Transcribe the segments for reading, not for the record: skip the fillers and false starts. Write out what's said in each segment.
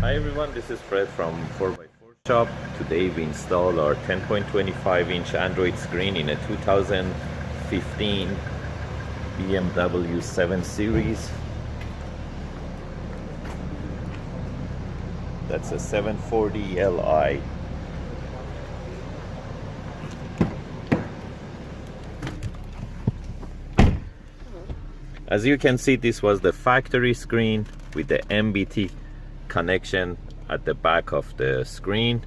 Hi everyone, this is Fred from 4x4 Shop. Today we install our 10.25-inch Android screen in a 2015 BMW 7 Series. That's a 740 Li. As you can see, this was the factory screen with the MBT connection at the back of the screen.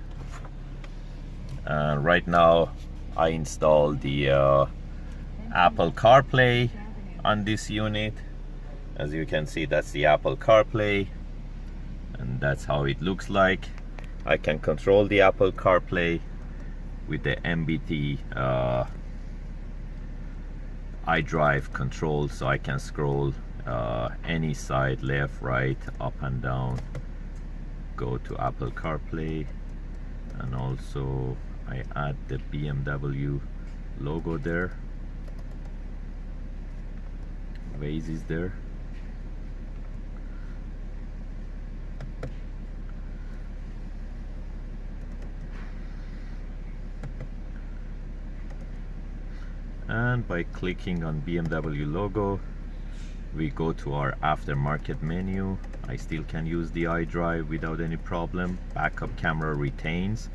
Right now I installed the Apple Carplay on this unit. As you can see, that's the Apple Carplay, and that's how it looks like. I can control the Apple Carplay with the MBT iDrive control, so I can scroll any side, left, right, up and down, go to Apple CarPlay, and also I add the BMW logo there. Waze is there. And by clicking on BMW logo, we go to our aftermarket menu. I still can use the iDrive without any problem. Backup camera retains.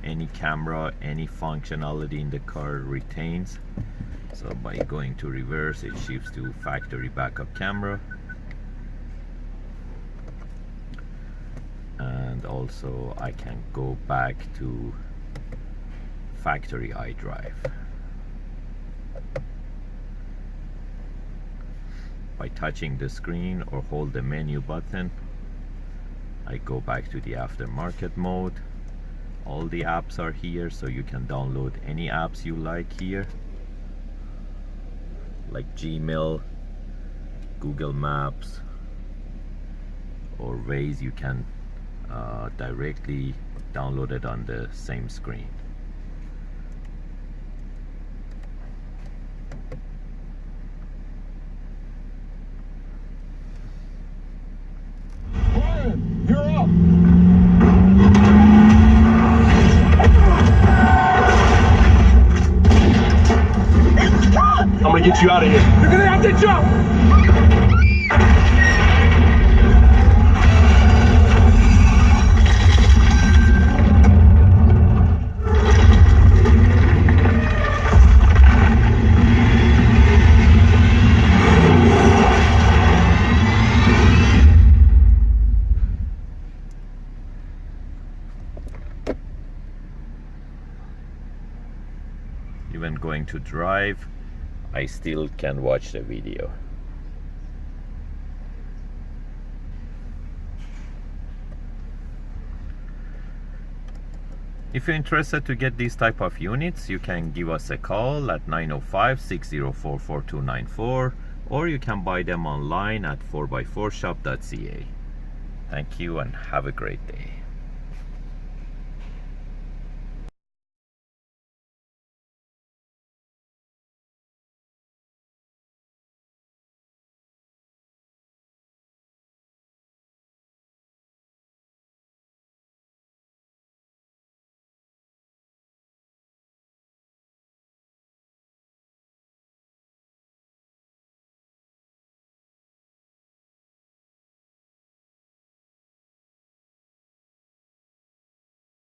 Any camera, any functionality in the car retains. So by going to reverse, it shifts to factory backup camera. And also I can go back to factory iDrive. By touching the screen or hold the menu button, I go back to the aftermarket mode. All the apps are here, so you can download any apps you like here, like Gmail, Google Maps, or Waze. You can directly download it on the same screen. You're up. I'm gonna get you out of here. You're gonna have to jump. Even going to drive, I still can watch the video. If you're interested to get these type of units, you can give us a call at 905-604-4294, or you can buy them online at 4x4shop.ca. Thank you and have a great day.